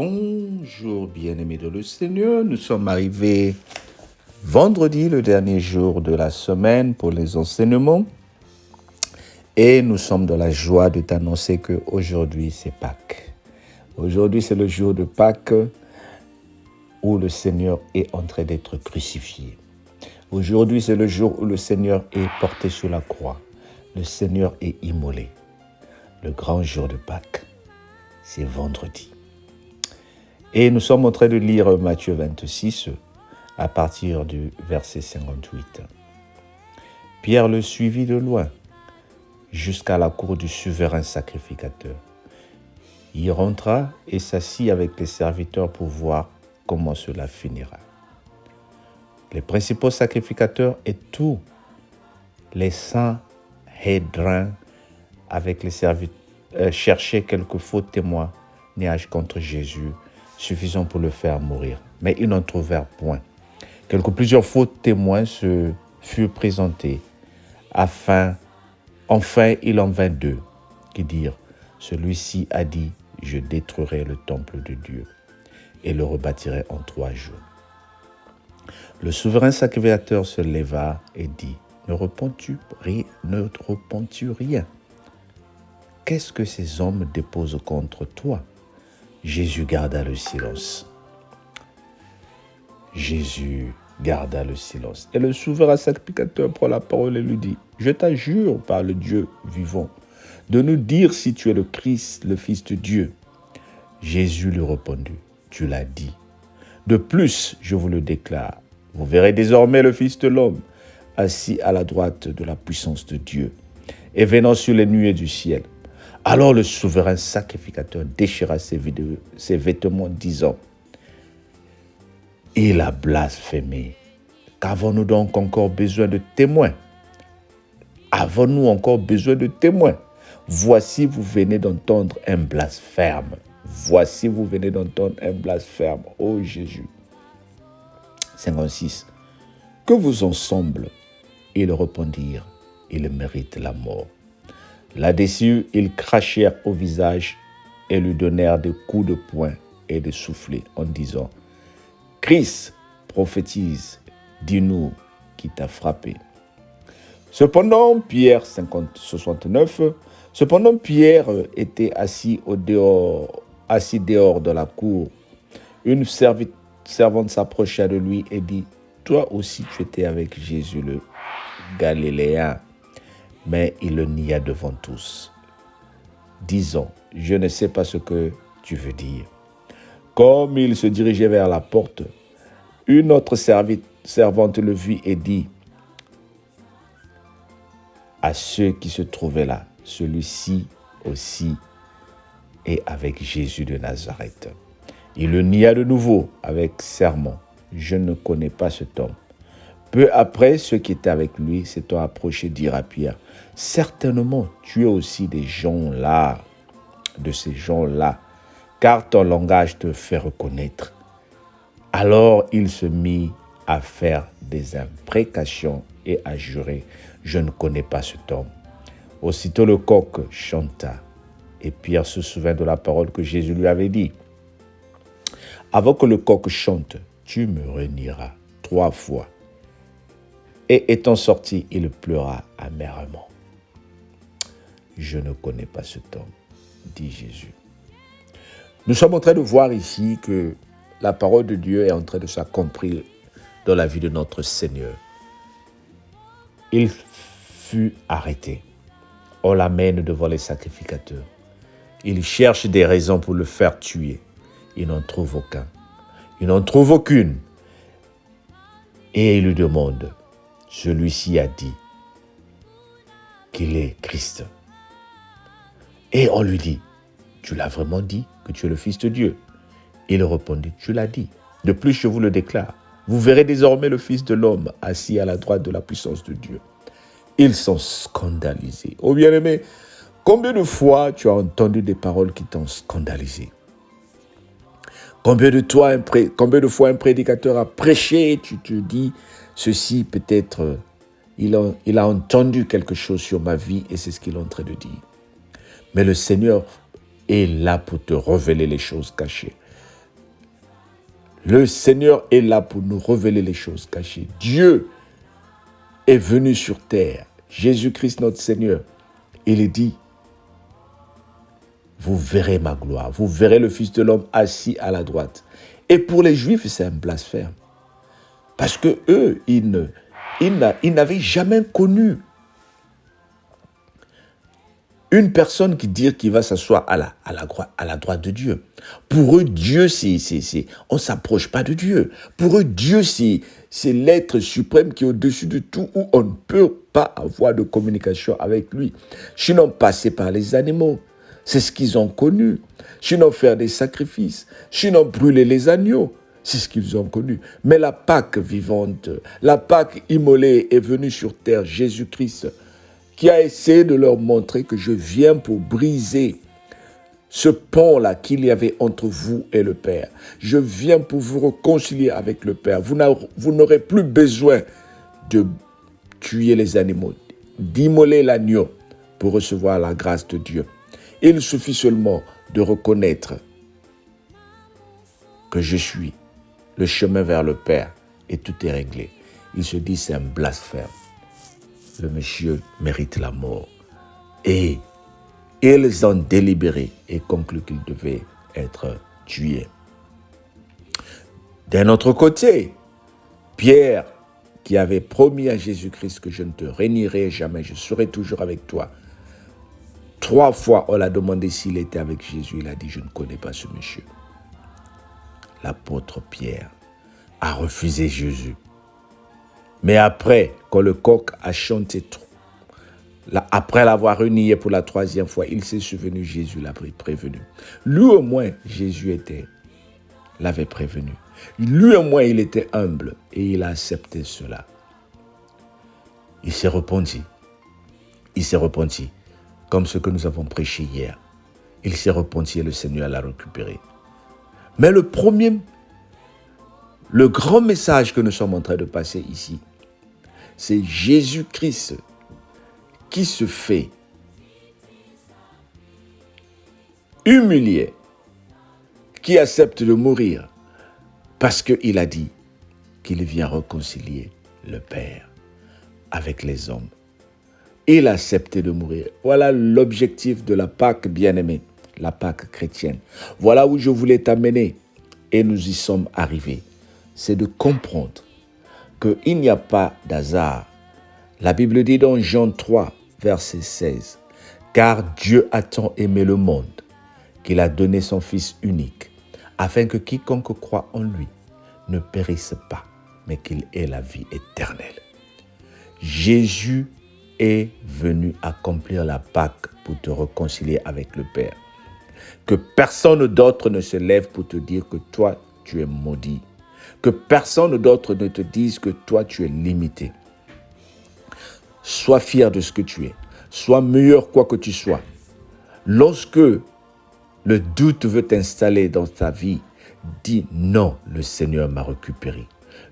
Bonjour bien-aimés de le Seigneur, nous sommes arrivés vendredi, le dernier jour de la semaine pour les enseignements et nous sommes dans la joie de t'annoncer qu'aujourd'hui c'est Pâques. Aujourd'hui c'est le jour de Pâques où le Seigneur est en train d'être crucifié. Aujourd'hui c'est le jour où le Seigneur est porté sur la croix. Le Seigneur est immolé. Le grand jour de Pâques, c'est vendredi. Et nous sommes en train de lire Matthieu 26 à partir du verset 58. Pierre le suivit de loin jusqu'à la cour du souverain sacrificateur. Il rentra et s'assit avec les serviteurs pour voir comment cela finira. Les principaux sacrificateurs et tous les saints hédrins avec les serviteurs cherchaient quelques faux témoignages contre Jésus suffisant pour le faire mourir. Mais ils n'en trouvèrent point. Plusieurs faux témoins se furent présentés. Enfin, il en vint deux qui dirent, « Celui-ci a dit, je détruirai le temple de Dieu et le rebâtirai en 3 jours. » Le souverain sacrificateur se leva et dit, « Ne repens-tu rien? Qu'est-ce que ces hommes déposent contre toi? » Jésus garda le silence. Et le souverain sacrificateur prend la parole et lui dit, « Je t'adjure par le Dieu vivant de nous dire si tu es le Christ, le Fils de Dieu. » Jésus lui répondit, « Tu l'as dit. De plus, je vous le déclare, vous verrez désormais le Fils de l'homme assis à la droite de la puissance de Dieu et venant sur les nuées du ciel. » Alors le souverain sacrificateur déchira ses vêtements, disant, « Il a blasphémé. Qu'avons-nous donc encore besoin de témoins? Voici, vous venez d'entendre un blasphème. Ô Jésus. » 56. Que vous en semble? Ils répondirent, il mérite la mort. Là-dessus, ils crachèrent au visage et lui donnèrent des coups de poing et de soufflets en disant, « Christ, prophétise, dis-nous qui t'a frappé. » Cependant, Pierre était assis dehors de la cour. Une servante s'approcha de lui et dit, « Toi aussi tu étais avec Jésus le Galiléen. » Mais il le nia devant tous, disant, « Je ne sais pas ce que tu veux dire. » Comme il se dirigeait vers la porte, une autre servante le vit et dit à ceux qui se trouvaient là, « Celui-ci aussi est avec Jésus de Nazareth. » Il le nia de nouveau avec serment, « Je ne connais pas cet homme. » Peu après, ceux qui étaient avec lui s'étant approchés dirent à Pierre, « Certainement, tu es aussi de ces gens-là, car ton langage te fait reconnaître. » Alors il se mit à faire des imprécations et à jurer, « Je ne connais pas cet homme. » Aussitôt le coq chanta, et Pierre se souvint de la parole que Jésus lui avait dit, « Avant que le coq chante, tu me renieras 3 fois. » Et étant sorti, il pleura amèrement. « Je ne connais pas cet homme, » dit Jésus. Nous sommes en train de voir ici que la parole de Dieu est en train de s'accomplir dans la vie de notre Seigneur. Il fut arrêté. On l'amène devant les sacrificateurs. Ils cherchent des raisons pour le faire tuer. Ils n'en trouvent aucune. Et ils lui demandent, celui-ci a dit qu'il est Christ. Et on lui dit, tu l'as vraiment dit que tu es le Fils de Dieu? Il répondit, tu l'as dit. De plus, je vous le déclare, vous verrez désormais le Fils de l'homme assis à la droite de la puissance de Dieu. Ils sont scandalisés. Oh bien-aimé, combien de fois tu as entendu des paroles qui t'ont scandalisé? Combien de fois un prédicateur a prêché, tu te dis, ceci peut-être, il a entendu quelque chose sur ma vie et c'est ce qu'il est en train de dire. Mais le Seigneur est là pour te révéler les choses cachées. Le Seigneur est là pour nous révéler les choses cachées. Dieu est venu sur terre. Jésus-Christ notre Seigneur. Il dit, vous verrez ma gloire. Vous verrez le Fils de l'homme assis à la droite. Et pour les Juifs, c'est un blasphème. Parce que eux, ils n'avaient jamais connu une personne qui dit qu'il va s'asseoir à la droite de Dieu. Pour eux, Dieu, on ne s'approche pas de Dieu. Pour eux, Dieu, c'est l'être suprême qui est au-dessus de tout, où on ne peut pas avoir de communication avec lui. Sinon, passer par les animaux. C'est ce qu'ils ont connu. Sinon, faire des sacrifices. Sinon, brûler les agneaux. C'est ce qu'ils ont connu. Mais la Pâque vivante, la Pâque immolée est venue sur terre, Jésus-Christ, qui a essayé de leur montrer que je viens pour briser ce pont-là qu'il y avait entre vous et le Père. Je viens pour vous réconcilier avec le Père. Vous n'aurez plus besoin de tuer les animaux, d'immoler l'agneau pour recevoir la grâce de Dieu. Il suffit seulement de reconnaître que je suis le chemin vers le Père et tout est réglé. Il se dit c'est un blasphème. Le monsieur mérite la mort. Et ils ont délibéré et conclu qu'il devait être tué. D'un autre côté, Pierre, qui avait promis à Jésus-Christ que je ne te rénierai jamais, je serai toujours avec toi. 3 fois, on l'a demandé s'il était avec Jésus. Il a dit, je ne connais pas ce monsieur. L'apôtre Pierre a refusé Jésus. Mais après, quand le coq a chanté trop, après l'avoir renié pour la 3e fois, il s'est souvenu, Jésus l'a prévenu. Lui au moins, Jésus l'avait prévenu. Lui au moins, il était humble et il a accepté cela. Il s'est repenti. Il s'est repenti, comme ce que nous avons prêché hier. Il s'est repenti et le Seigneur l'a récupéré. Mais le grand message que nous sommes en train de passer ici, c'est Jésus-Christ qui se fait humilier, qui accepte de mourir parce qu'il a dit qu'il vient réconcilier le Père avec les hommes. Il a accepté de mourir. Voilà l'objectif de la Pâque bien-aimée, la Pâque chrétienne. Voilà où je voulais t'amener et nous y sommes arrivés. C'est de comprendre qu'il n'y a pas d'hasard. La Bible dit dans Jean 3, verset 16, « Car Dieu a tant aimé le monde qu'il a donné son Fils unique, afin que quiconque croit en lui ne périsse pas, mais qu'il ait la vie éternelle. » Jésus est venu accomplir la Pâque pour te réconcilier avec le Père. Que personne d'autre ne se lève pour te dire que toi, tu es maudit. Que personne d'autre ne te dise que toi, tu es limité. Sois fier de ce que tu es. Sois meilleur quoi que tu sois. Lorsque le doute veut t'installer dans ta vie, dis non, le Seigneur m'a récupéré.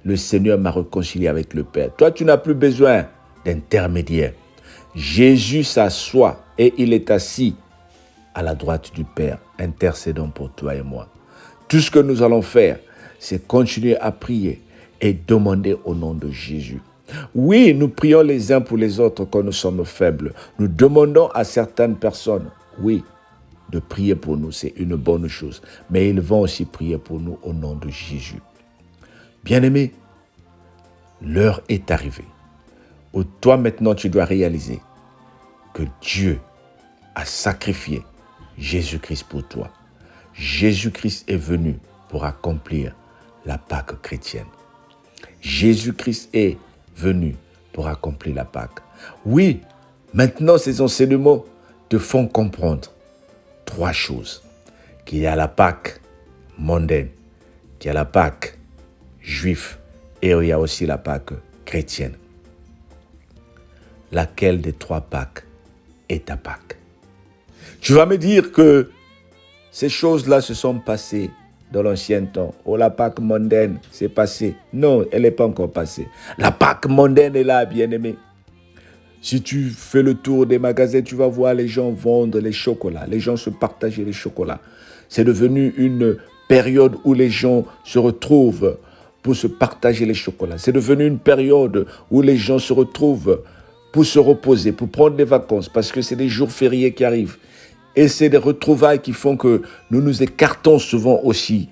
Le Seigneur m'a réconcilié avec le Père. Toi, tu n'as plus besoin d'intermédiaire. Jésus s'assoit et il est assis à la droite du Père, intercédant pour toi et moi. Tout ce que nous allons faire, c'est continuer à prier et demander au nom de Jésus. Oui, nous prions les uns pour les autres quand nous sommes faibles. Nous demandons à certaines personnes, oui, de prier pour nous, c'est une bonne chose. Mais ils vont aussi prier pour nous au nom de Jésus. Bien-aimé, l'heure est arrivée où toi maintenant tu dois réaliser que Dieu a sacrifié Jésus-Christ pour toi. Jésus-Christ est venu pour accomplir la Pâque chrétienne. Jésus-Christ est venu pour accomplir la Pâque. Oui, maintenant ces enseignements te font comprendre 3 choses. Qu'il y a la Pâque mondaine, qu'il y a la Pâque juive et il y a aussi la Pâque chrétienne. Laquelle des 3 Pâques est ta Pâque? Tu vas me dire que ces choses-là se sont passées dans l'ancien temps. Oh, la Pâque mondaine, c'est passé. Non, elle n'est pas encore passée. La Pâque mondaine est là, bien-aimé. Si tu fais le tour des magasins, tu vas voir les gens vendre les chocolats. Les gens se partager les chocolats. C'est devenu une période où les gens se retrouvent pour se partager les chocolats. C'est devenu une période où les gens se retrouvent pour se reposer, pour prendre des vacances, parce que c'est des jours fériés qui arrivent. Et c'est des retrouvailles qui font que nous nous écartons souvent aussi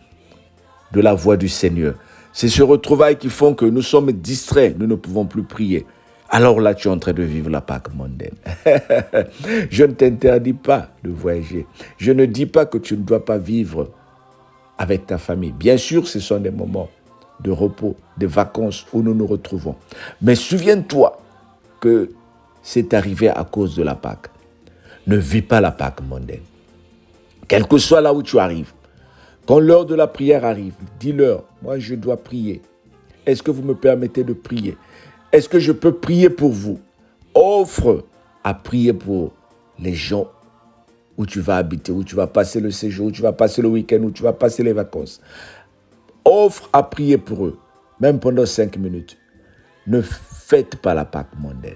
de la voix du Seigneur. C'est ces retrouvailles qui font que nous sommes distraits, nous ne pouvons plus prier. Alors là, tu es en train de vivre la Pâque mondaine. Je ne t'interdis pas de voyager. Je ne dis pas que tu ne dois pas vivre avec ta famille. Bien sûr, ce sont des moments de repos, des vacances où nous nous retrouvons. Mais souviens-toi que c'est arrivé à cause de la Pâque. Ne vis pas la Pâque mondaine. Quel que soit là où tu arrives, quand l'heure de la prière arrive, dis-leur, moi je dois prier. Est-ce que vous me permettez de prier? Est-ce que je peux prier pour vous? Offre à prier pour les gens où tu vas habiter, où tu vas passer le séjour, où tu vas passer le week-end, où tu vas passer les vacances. Offre à prier pour eux, même pendant 5 minutes. Ne faites pas la Pâque mondaine.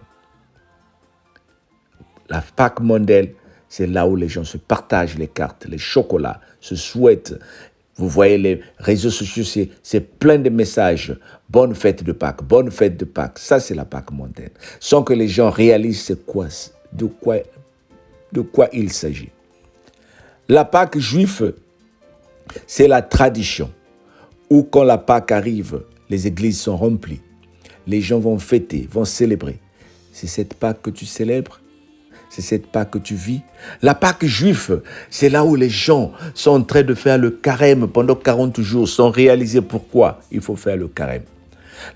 La Pâque mondaine, c'est là où les gens se partagent les cartes, les chocolats, se souhaitent. Vous voyez les réseaux sociaux, c'est plein de messages. Bonne fête de Pâques, bonne fête de Pâques. Ça, c'est la Pâque mondaine. Sans que les gens réalisent de quoi il s'agit. La Pâque juive, c'est la tradition où quand la Pâque arrive, les églises sont remplies. Les gens vont fêter, vont célébrer. C'est cette Pâque que tu célèbres? C'est cette Pâque que tu vis? La Pâque juive, c'est là où les gens sont en train de faire le carême pendant 40 jours sans réaliser pourquoi il faut faire le carême.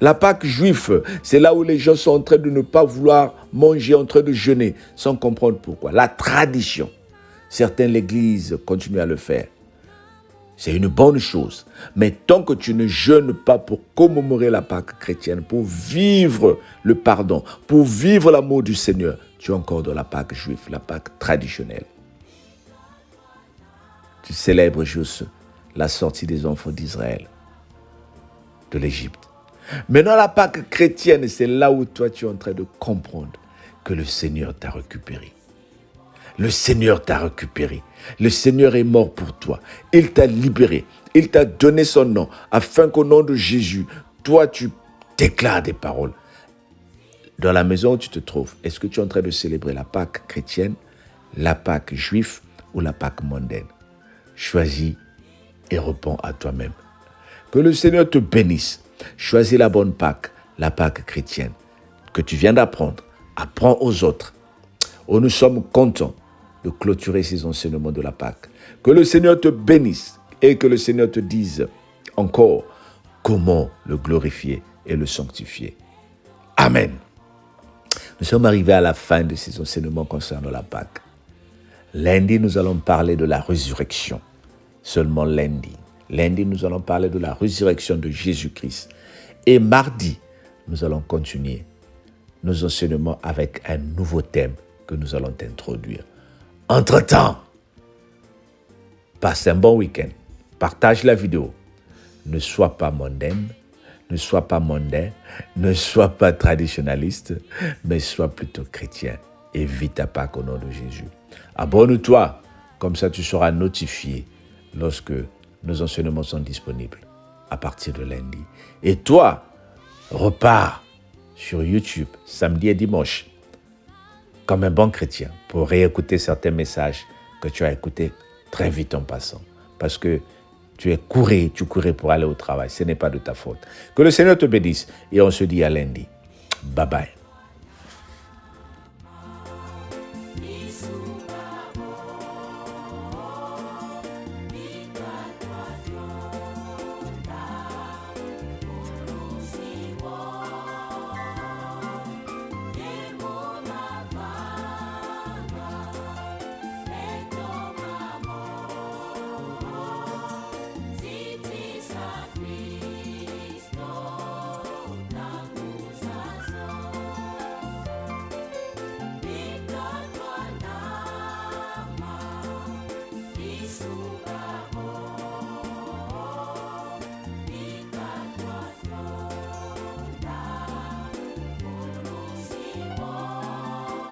La Pâque juive, c'est là où les gens sont en train de ne pas vouloir manger, en train de jeûner sans comprendre pourquoi. La tradition. Certains l'église continuent à le faire. C'est une bonne chose. Mais tant que tu ne jeûnes pas pour commémorer la Pâque chrétienne, pour vivre le pardon, pour vivre l'amour du Seigneur, tu es encore dans la Pâque juive, la Pâque traditionnelle. Tu célèbres juste la sortie des enfants d'Israël de l'Égypte. Mais dans la Pâque chrétienne, c'est là où toi tu es en train de comprendre que le Seigneur t'a récupéré. Le Seigneur t'a récupéré. Le Seigneur est mort pour toi. Il t'a libéré. Il t'a donné son nom afin qu'au nom de Jésus, toi tu déclares des paroles. Dans la maison où tu te trouves, est-ce que tu es en train de célébrer la Pâque chrétienne, la Pâque juive ou la Pâque mondaine? Choisis et réponds à toi-même. Que le Seigneur te bénisse. Choisis la bonne Pâque, la Pâque chrétienne, que tu viens d'apprendre. Apprends aux autres. Oh, nous sommes contents de clôturer ces enseignements de la Pâque. Que le Seigneur te bénisse et que le Seigneur te dise encore comment le glorifier et le sanctifier. Amen. Nous sommes arrivés à la fin de ces enseignements concernant la Pâque. Lundi, nous allons parler de la résurrection. Seulement lundi. Lundi, nous allons parler de la résurrection de Jésus-Christ. Et mardi, nous allons continuer nos enseignements avec un nouveau thème que nous allons t'introduire. Entre-temps, passe un bon week-end. Partage la vidéo. Ne sois pas mondaine, ne sois pas mondain, ne sois pas traditionnaliste, mais sois plutôt chrétien. Et vis ta Pâque au nom de Jésus. Abonne-toi, comme ça tu seras notifié lorsque nos enseignements sont disponibles à partir de lundi. Et toi, repars sur YouTube samedi et dimanche comme un bon chrétien pour réécouter certains messages que tu as écoutés très vite en passant. Parce que tu courais pour aller au travail. Ce n'est pas de ta faute. Que le Seigneur te bénisse et on se dit à lundi. Bye bye.